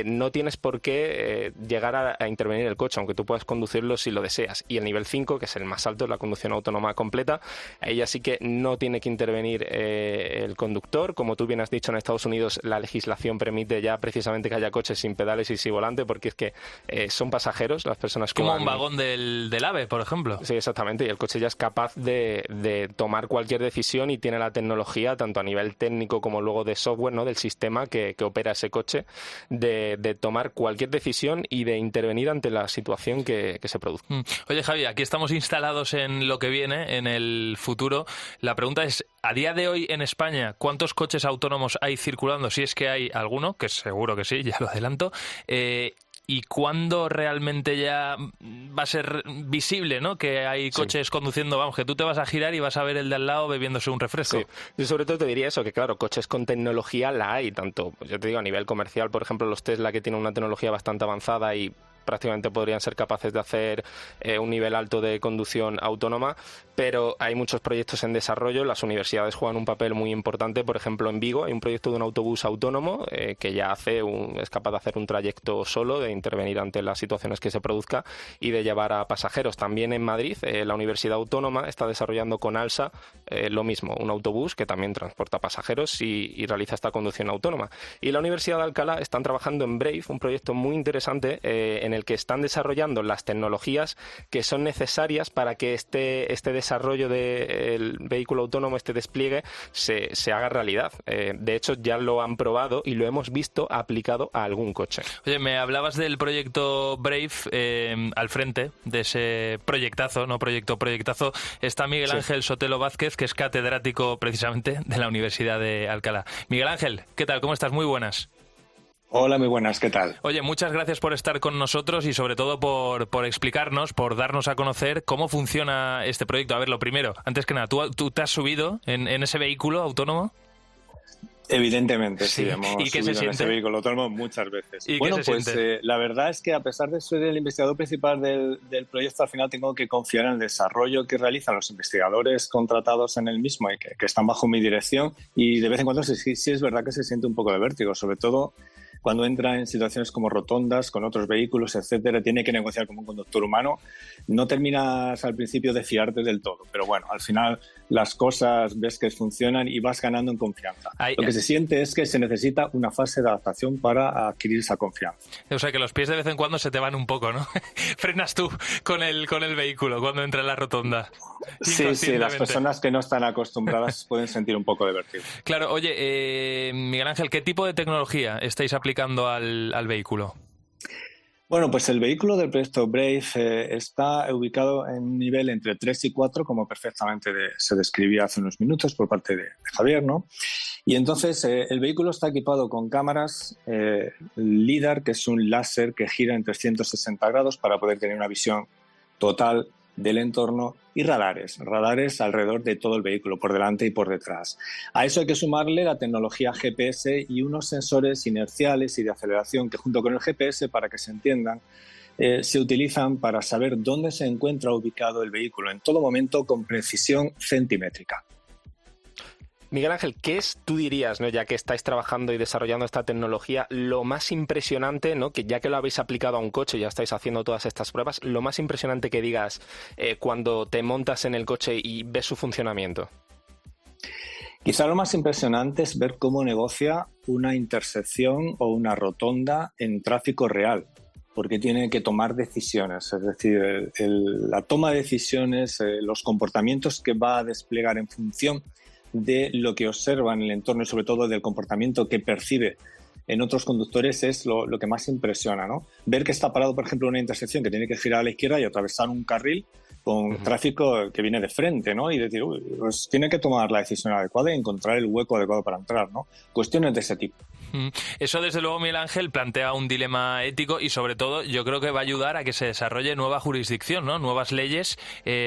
no tienes por qué llegar a intervenir el coche, aunque tú puedas conducirlo si lo deseas. Y el nivel 5, que es el más alto, la conducción autónoma completa, ahí ya sí que no tiene que intervenir el conductor. Como tú bien has dicho, en Estados Unidos la legislación permite ya precisamente que haya coches sin pedales y sin volante, porque es que son pasajeros las personas que como van... un vagón del AVE, por ejemplo. Sí, exactamente, y el coche ya es capaz de tomar cualquier decisión y tiene la tecnología, tanto a nivel técnico como luego de software, ¿no?, del sistema que opera ese coche, de tomar cualquier decisión y de intervenir ante la situación que se produzca. Oye, Javi, aquí estamos instalados en lo que viene, en el futuro. La pregunta es, a día de hoy en España, ¿cuántos coches autónomos hay circulando? Si es que hay alguno, que seguro que sí, ya lo adelanto. ¿Y cuándo realmente ya va a ser visible, ¿no?, que hay coches conduciendo? Vamos, que tú te vas a girar y vas a ver el de al lado bebiéndose un refresco. Sí. Yo sobre todo te diría eso, que claro, coches con tecnología la hay, tanto, yo te digo, a nivel comercial, por ejemplo, los Tesla, que tienen una tecnología bastante avanzada y prácticamente podrían ser capaces de hacer un nivel alto de conducción autónoma, pero hay muchos proyectos en desarrollo. Las universidades juegan un papel muy importante. Por ejemplo, en Vigo hay un proyecto de un autobús autónomo que ya es capaz de hacer un trayecto solo, de intervenir ante las situaciones que se produzca y de llevar a pasajeros. También en Madrid, la Universidad Autónoma está desarrollando con ALSA lo mismo, un autobús que también transporta pasajeros y realiza esta conducción autónoma. Y la Universidad de Alcalá están trabajando en Brave, un proyecto muy interesante en el que están desarrollando las tecnologías que son necesarias para que este desarrollo del vehículo autónomo, este despliegue, se haga realidad. De hecho, ya lo han probado y lo hemos visto aplicado a algún coche. Oye, me hablabas del proyecto Brave. Al frente de ese proyectazo está Miguel Ángel Sotelo Vázquez, que es catedrático precisamente de la Universidad de Alcalá. Miguel Ángel, ¿qué tal? ¿Cómo estás? Muy buenas. Hola, muy buenas, ¿qué tal? Oye, muchas gracias por estar con nosotros y sobre todo por explicarnos, por darnos a conocer cómo funciona este proyecto. A ver, lo primero, antes que nada, ¿tú te has subido en ese vehículo autónomo? Evidentemente, sí, hemos ¿Y qué subido se en ese siente? vehículo autónomo muchas veces. ¿Y bueno, qué se pues siente? la verdad es que a pesar de ser el investigador principal del proyecto, al final tengo que confiar en el desarrollo que realizan los investigadores contratados en el mismo y que están bajo mi dirección, y de vez en cuando sí es verdad que se siente un poco de vértigo, sobre todo cuando entra en situaciones como rotondas, con otros vehículos, etcétera, tiene que negociar como un conductor humano. No terminas al principio de fiarte del todo, pero bueno, al final las cosas ves que funcionan y vas ganando en confianza. Lo que se siente es que se necesita una fase de adaptación para adquirir esa confianza. O sea, que los pies de vez en cuando se te van un poco, ¿no? Frenas tú con el vehículo cuando entra en la rotonda. Sí, las personas que no están acostumbradas pueden sentir un poco de vértigo. Claro, oye, Miguel Ángel, ¿qué tipo de tecnología estáis aplicando al vehículo? Bueno, pues el vehículo del proyecto Brave está ubicado en un nivel entre 3 y 4, como perfectamente se describía hace unos minutos por parte de Javier, ¿no? Y entonces el vehículo está equipado con cámaras LIDAR, que es un láser que gira en 360 grados para poder tener una visión total del entorno, y radares alrededor de todo el vehículo, por delante y por detrás. A eso hay que sumarle la tecnología GPS y unos sensores inerciales y de aceleración que, junto con el GPS, para que se entiendan, se utilizan para saber dónde se encuentra ubicado el vehículo en todo momento con precisión centimétrica. Miguel Ángel, ¿qué es, tú dirías, ¿no?, ya que estáis trabajando y desarrollando esta tecnología, lo más impresionante, ¿no?, que ya que lo habéis aplicado a un coche, ya estáis haciendo todas estas pruebas, lo más impresionante que digas cuando te montas en el coche y ves su funcionamiento? Quizá lo más impresionante es ver cómo negocia una intersección o una rotonda en tráfico real, porque tiene que tomar decisiones, es decir, la toma de decisiones, los comportamientos que va a desplegar en función de lo que observa en el entorno y sobre todo del comportamiento que percibe en otros conductores es lo que más impresiona, ¿no? Ver que está parado, por ejemplo, en una intersección que tiene que girar a la izquierda y atravesar un carril con tráfico que viene de frente, ¿no? Y decir, pues tiene que tomar la decisión adecuada y encontrar el hueco adecuado para entrar, ¿no? Cuestiones de ese tipo. Eso, desde luego, Miguel Ángel, plantea un dilema ético y, sobre todo, yo creo que va a ayudar a que se desarrolle nueva jurisdicción, ¿no? Nuevas leyes,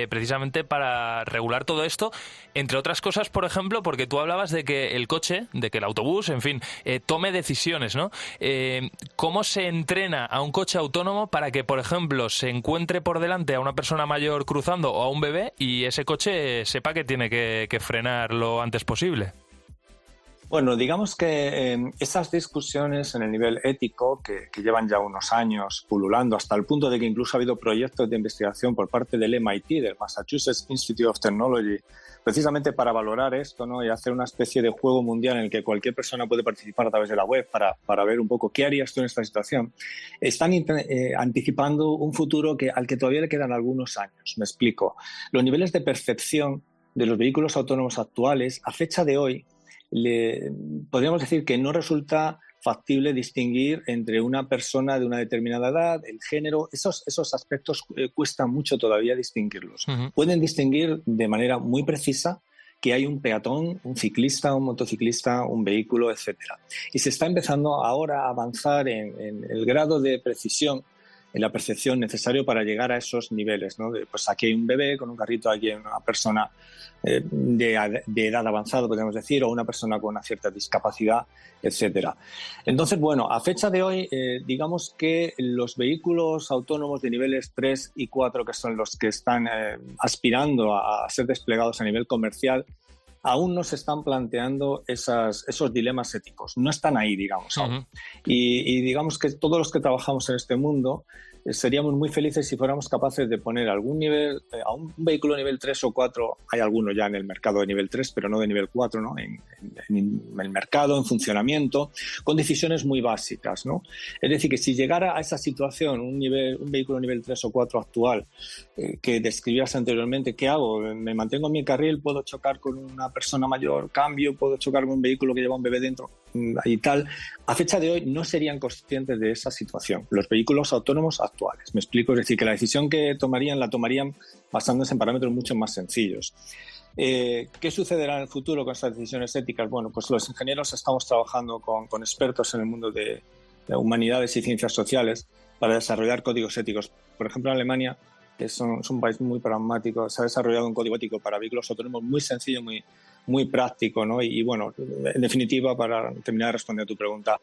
precisamente para regular todo esto, entre otras cosas, por ejemplo, porque tú hablabas de que el coche, de que el autobús, en fin, tome decisiones, ¿no? ¿Cómo se entrena a un coche autónomo para que, por ejemplo, se encuentre por delante a una persona mayor cruzando o a un bebé y ese coche sepa que tiene que frenar lo antes posible? Bueno, digamos que esas discusiones en el nivel ético que llevan ya unos años pululando, hasta el punto de que incluso ha habido proyectos de investigación por parte del MIT, del Massachusetts Institute of Technology, precisamente para valorar esto, ¿no?, y hacer una especie de juego mundial en el que cualquier persona puede participar a través de la web para ver un poco qué harías tú en esta situación. Están anticipando un futuro al que todavía le quedan algunos años. Me explico. Los niveles de percepción de los vehículos autónomos actuales, a fecha de hoy, podríamos decir que no resulta factible distinguir entre una persona de una determinada edad, el género. Esos aspectos cuesta mucho todavía distinguirlos. Pueden distinguir de manera muy precisa que hay un peatón, un ciclista, un motociclista, un vehículo, etcétera. Y se está empezando ahora a avanzar en el grado de precisión en la percepción necesario para llegar a esos niveles, ¿no? Pues aquí hay un bebé con un carrito, aquí hay una persona de edad avanzada, podemos decir, o una persona con una cierta discapacidad, etcétera. Entonces, bueno, a fecha de hoy, digamos que los vehículos autónomos de niveles 3 y 4, que son los que están aspirando a ser desplegados a nivel comercial, aún no se están planteando esos dilemas éticos. No están ahí, digamos, aún. Y digamos que todos los que trabajamos en este mundo seríamos muy felices si fuéramos capaces de poner algún nivel, a un vehículo nivel 3 o 4, hay alguno ya en el mercado de nivel 3, pero no de nivel 4, ¿no? En el mercado, en funcionamiento, con decisiones muy básicas, ¿no? Es decir, que si llegara a esa situación un vehículo nivel 3 o 4 actual que describías anteriormente, ¿qué hago? ¿Me mantengo en mi carril? ¿Puedo chocar con una persona mayor? ¿Cambio? ¿Puedo chocar con un vehículo que lleva un bebé dentro? Y tal. A fecha de hoy no serían conscientes de esa situación los vehículos autónomos actuales. Me explico, es decir, que la decisión que tomarían la tomarían basándose en parámetros mucho más sencillos. ¿Qué sucederá en el futuro con estas decisiones éticas? Bueno, pues los ingenieros estamos trabajando con expertos en el mundo de humanidades y ciencias sociales para desarrollar códigos éticos. Por ejemplo, en Alemania, que es un país muy pragmático, se ha desarrollado un código ético para vehículos autónomos muy sencillo, muy práctico, ¿no? Y bueno, en definitiva, para terminar de responder a tu pregunta,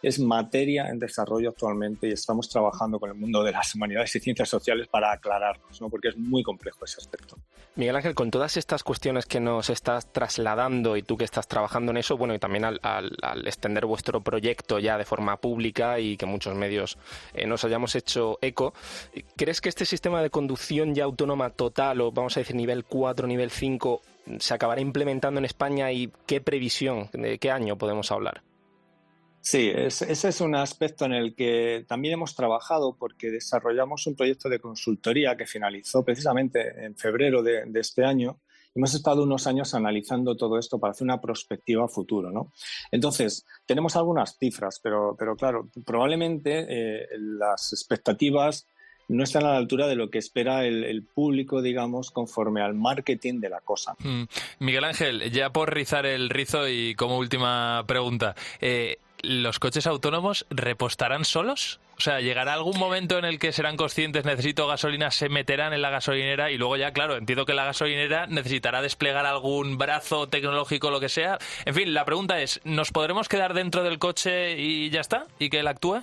es materia en desarrollo actualmente y estamos trabajando con el mundo de las humanidades y ciencias sociales para aclararnos, ¿no? Porque es muy complejo ese aspecto. Miguel Ángel, con todas estas cuestiones que nos estás trasladando y tú que estás trabajando en eso, bueno, y también al extender vuestro proyecto ya de forma pública y que muchos medios nos hayamos hecho eco, ¿crees que este sistema de conducción ya autónoma total, o vamos a decir nivel 4, nivel 5, se acabará implementando en España y qué previsión, de qué año podemos hablar? Sí, ese es un aspecto en el que también hemos trabajado porque desarrollamos un proyecto de consultoría que finalizó precisamente en febrero de este año. Hemos estado unos años analizando todo esto para hacer una perspectiva a futuro, ¿no? Entonces, tenemos algunas cifras, pero claro, probablemente las expectativas no están a la altura de lo que espera el público, digamos, conforme al marketing de la cosa. Miguel Ángel, ya por rizar el rizo y como última pregunta, ¿los coches autónomos repostarán solos? O sea, ¿llegará algún momento en el que serán conscientes, necesito gasolina, se meterán en la gasolinera y luego ya, claro, entiendo que la gasolinera necesitará desplegar algún brazo tecnológico, lo que sea? En fin, la pregunta es, ¿nos podremos quedar dentro del coche y ya está? ¿Y que él actúe?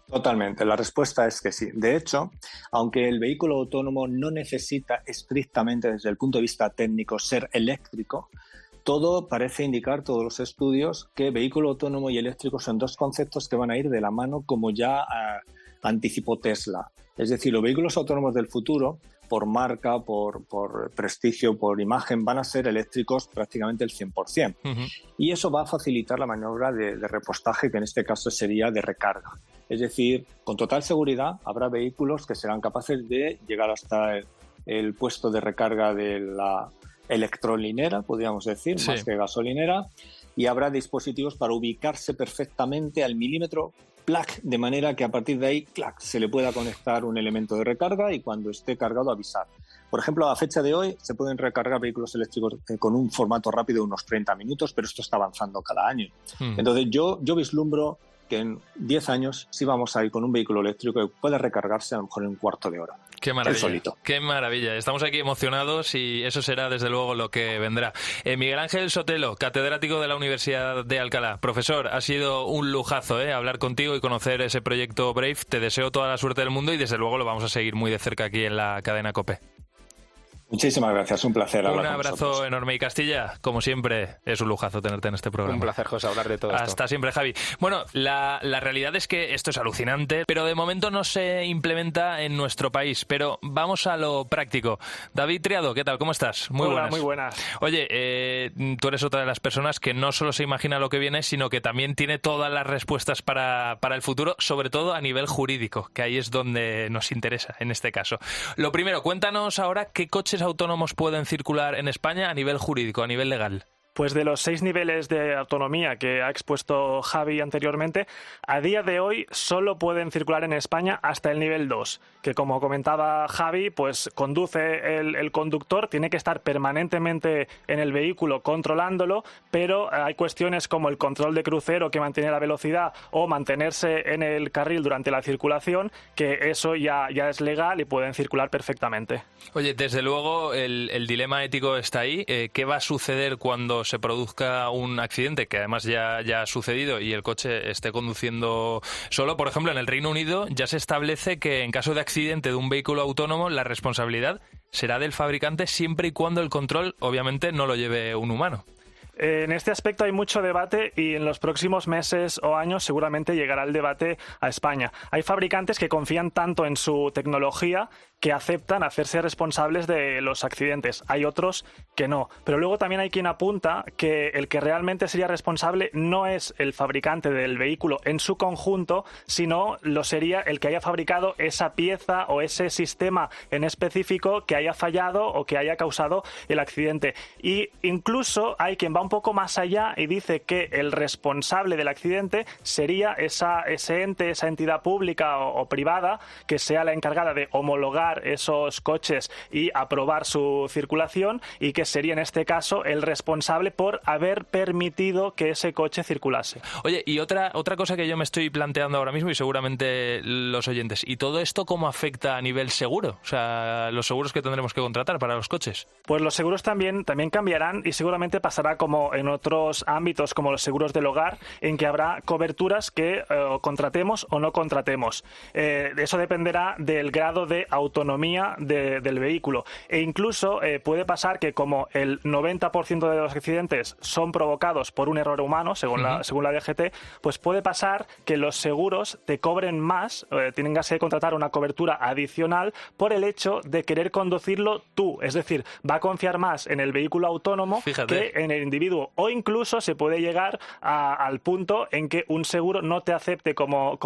Totalmente, la respuesta es que sí. De hecho, aunque el vehículo autónomo no necesita estrictamente desde el punto de vista técnico ser eléctrico, todo parece indicar, todos los estudios, que vehículo autónomo y eléctrico son dos conceptos que van a ir de la mano, como ya anticipó Tesla. Es decir, los vehículos autónomos del futuro, por marca, por prestigio, por imagen, van a ser eléctricos prácticamente el 100%. Y eso va a facilitar la maniobra de repostaje, que en este caso sería de recarga. Es decir, con total seguridad habrá vehículos que serán capaces de llegar hasta el puesto de recarga de la electrolinera, podríamos decir, sí, más que gasolinera, y habrá dispositivos para ubicarse perfectamente al milímetro, ¡plac!, de manera que a partir de ahí, ¡clac!, se le pueda conectar un elemento de recarga y cuando esté cargado avisar. Por ejemplo, a fecha de hoy se pueden recargar vehículos eléctricos con un formato rápido de unos 30 minutos, pero esto está avanzando cada año. Entonces yo vislumbro que en 10 años sí vamos a ir con un vehículo eléctrico que puede recargarse a lo mejor en un cuarto de hora. Qué maravilla, solito. Qué maravilla. Estamos aquí emocionados y eso será desde luego lo que vendrá. Miguel Ángel Sotelo, catedrático de la Universidad de Alcalá. Profesor, ha sido un lujazo hablar contigo y conocer ese proyecto Brave. Te deseo toda la suerte del mundo y desde luego lo vamos a seguir muy de cerca aquí en la cadena COPE. Muchísimas gracias, un placer hablar con vosotros. Un abrazo enorme y Castilla, como siempre, es un lujazo tenerte en este programa. Un placer, José, hablar de todo esto. Hasta siempre, Javi. Bueno, la realidad es que esto es alucinante, pero de momento no se implementa en nuestro país. Pero vamos a lo práctico. David Triado, ¿qué tal? ¿Cómo estás? Muy buenas. Muy buenas. Oye, tú eres otra de las personas que no solo se imagina lo que viene, sino que también tiene todas las respuestas para el futuro, sobre todo a nivel jurídico, que ahí es donde nos interesa en este caso. Lo primero, cuéntanos ahora qué coches autónomos pueden circular en España a nivel jurídico, a nivel legal. Pues de los 6 niveles de autonomía que ha expuesto Javi anteriormente, a día de hoy solo pueden circular en España hasta el nivel 2, que como comentaba Javi, pues conduce el conductor, tiene que estar permanentemente en el vehículo controlándolo, pero hay cuestiones como el control de crucero que mantiene la velocidad o mantenerse en el carril durante la circulación, que eso ya es legal y pueden circular perfectamente. Oye, desde luego el dilema ético está ahí. ¿Qué va a suceder cuando se produzca un accidente, que además ya ha sucedido, y el coche esté conduciendo solo? Por ejemplo, en el Reino Unido ya se establece que en caso de accidente de un vehículo autónomo, la responsabilidad será del fabricante siempre y cuando el control, obviamente, no lo lleve un humano. En este aspecto hay mucho debate y en los próximos meses o años seguramente llegará el debate a España. Hay fabricantes que confían tanto en su tecnología que aceptan hacerse responsables de los accidentes. Hay otros que no. Pero luego también hay quien apunta que el que realmente sería responsable no es el fabricante del vehículo en su conjunto, sino lo sería el que haya fabricado esa pieza o ese sistema en específico que haya fallado o que haya causado el accidente. Y incluso hay quien va un poco más allá y dice que el responsable del accidente sería ese ente, esa entidad pública o privada que sea la encargada de homologar esos coches y aprobar su circulación, y que sería en este caso el responsable por haber permitido que ese coche circulase. Oye, y otra cosa que yo me estoy planteando ahora mismo, y seguramente los oyentes, ¿y todo esto cómo afecta a nivel seguro? O sea, los seguros que tendremos que contratar para los coches. Pues los seguros también cambiarán, y seguramente pasará como en otros ámbitos, como los seguros del hogar, en que habrá coberturas que contratemos o no contratemos. Eso dependerá del grado de autonomía del vehículo, e incluso puede pasar que como el 90% de los accidentes son provocados por un error humano, según la DGT, pues puede pasar que los seguros te cobren más, tengas que contratar una cobertura adicional por el hecho de querer conducirlo tú, es decir, va a confiar más en el vehículo autónomo que en el individuo, o incluso se puede llegar al punto en que un seguro no te acepte como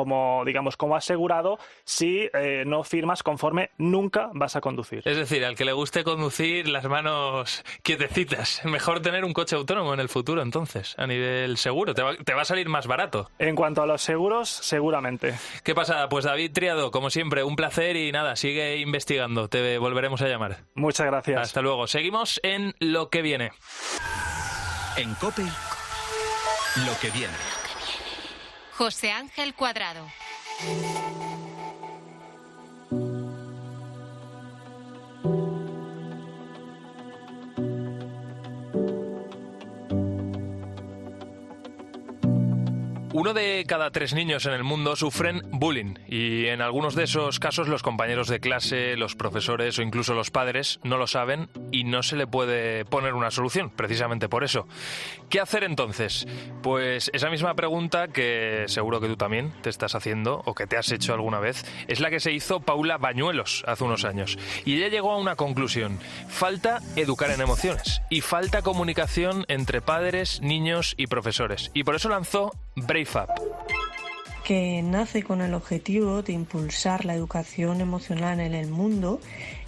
asegurado si no firmas conforme nunca vas a conducir. Es decir, al que le guste conducir las manos quietecitas, mejor tener un coche autónomo en el futuro, entonces, a nivel seguro. Te va a salir más barato. En cuanto a los seguros, seguramente. ¿Qué pasa? Pues David Triado, como siempre, un placer, y nada, sigue investigando. Te volveremos a llamar. Muchas gracias. Hasta luego. Seguimos en Lo que viene. En COPE, Lo que viene. José Ángel Cuadrado. Uno de cada 3 niños en el mundo sufren bullying, y en algunos de esos casos los compañeros de clase, los profesores o incluso los padres no lo saben y no se le puede poner una solución, precisamente por eso. ¿Qué hacer entonces? Pues esa misma pregunta que seguro que tú también te estás haciendo o que te has hecho alguna vez es la que se hizo Paula Bañuelos hace unos años, y ella llegó a una conclusión: falta educar en emociones y falta comunicación entre padres, niños y profesores, y por eso lanzó Brave Up, que nace con el objetivo de impulsar la educación emocional en el mundo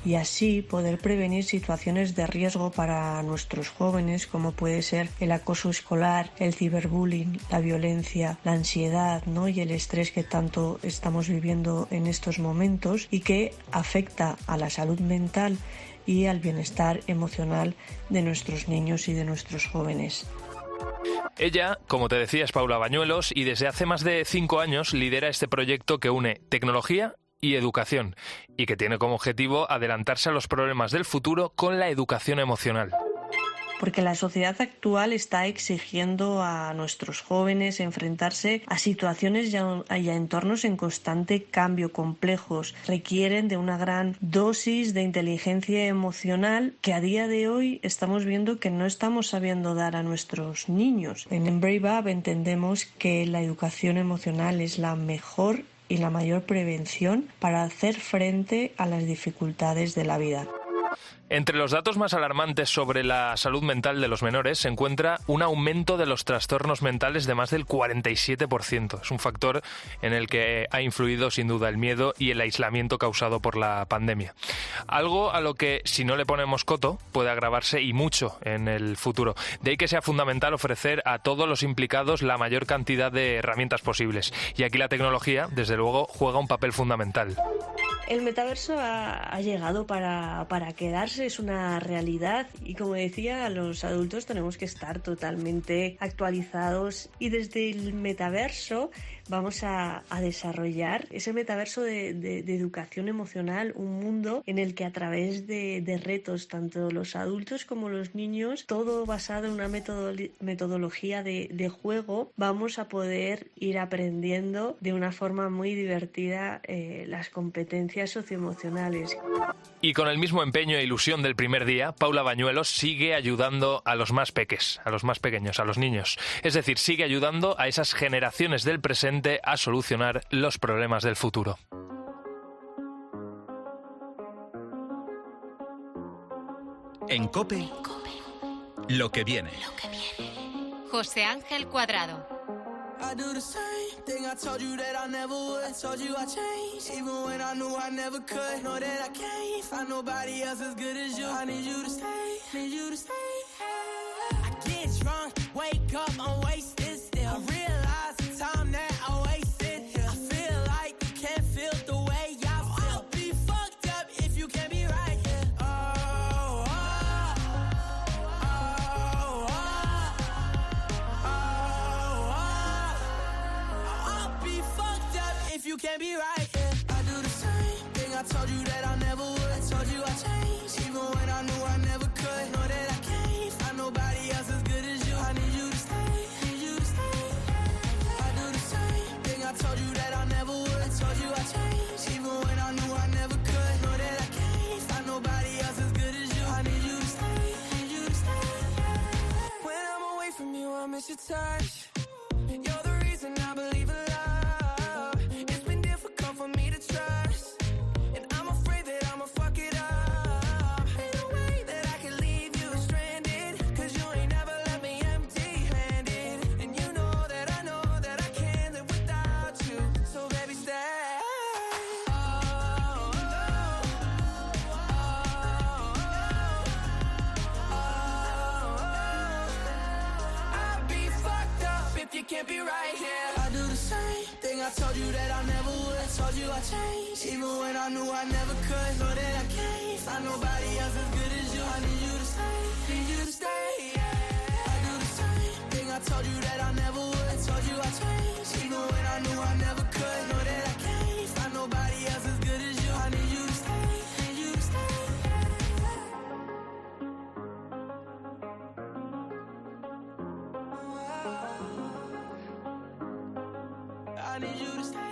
y así poder prevenir situaciones de riesgo para nuestros jóvenes, como puede ser el acoso escolar, el ciberbullying, la violencia, la ansiedad, ¿no? y el estrés que tanto estamos viviendo en estos momentos y que afecta a la salud mental y al bienestar emocional de nuestros niños y de nuestros jóvenes. Ella, como te decía, es Paula Bañuelos, y desde hace más de 5 años lidera este proyecto que une tecnología y educación, y que tiene como objetivo adelantarse a los problemas del futuro con la educación emocional. Porque la sociedad actual está exigiendo a nuestros jóvenes enfrentarse a situaciones y a entornos en constante cambio, complejos. Requieren de una gran dosis de inteligencia emocional que a día de hoy estamos viendo que no estamos sabiendo dar a nuestros niños. En Brave Up entendemos que la educación emocional es la mejor y la mayor prevención para hacer frente a las dificultades de la vida. Entre los datos más alarmantes sobre la salud mental de los menores se encuentra un aumento de los trastornos mentales de más del 47%. Es un factor en el que ha influido sin duda el miedo y el aislamiento causado por la pandemia. Algo a lo que, si no le ponemos coto, puede agravarse y mucho en el futuro. De ahí que sea fundamental ofrecer a todos los implicados la mayor cantidad de herramientas posibles. Y aquí la tecnología, desde luego, juega un papel fundamental. El metaverso ha llegado para quedarse, es una realidad y, como decía, los adultos tenemos que estar totalmente actualizados, y desde el metaverso vamos a desarrollar ese metaverso de educación emocional, un mundo en el que, a través de retos, tanto los adultos como los niños, todo basado en una metodología de juego, vamos a poder ir aprendiendo de una forma muy divertida las competencias socioemocionales. Y con el mismo empeño e ilusión del primer día, Paula Bañuelos sigue ayudando a los más pequeños, a los niños. Es decir, sigue ayudando a esas generaciones del presente a solucionar los problemas del futuro. En COPE, lo que viene. José Ángel Cuadrado. I do the same thing I told you that I never would. Told you I changed, even when I knew I never could. Know that I can't find nobody else as good as you. I need you to stay, need you to stay. I get drunk, wake up, I'm wasted still. I realize the time that I wasted here. I feel like you can't feel the way I feel. I'll be fucked up if you can't be right here. Oh, oh, oh, oh, oh. I'll be fucked up if you can't be right here. I do the same thing I told you that I never would. I told you I changed, even when I knew I never could. Know that I can't find nobody else as good as you. I need you to stay, need you to stay. I do the same thing I told you that I never would. I told you I changed, even when I knew I never could. Know that I can't find nobody else as good as you. I need you to stay, need you to stay. When I'm away from you, I miss your touch. You're the reason I believe in love. It's been difficult for me to trust, and I'm afraid that I'ma fuck it up. Ain't no way that I can leave you stranded, 'cause you ain't never left me empty-handed. And you know that I can't live without you. So baby, stay. Oh, oh, oh, oh. I'd be fucked up if you can't be right here. I do the same thing I told you that I never would. I told you I changed, even when I knew I never could. Know that I can't find nobody else as good as you. I need you to stay, need you to stay. I do the same thing I told you that I never would. I told you I changed, even when I knew I never could. Know that I can't find nobody else as good as you. I need you to stay, need you to stay. I need you to stay.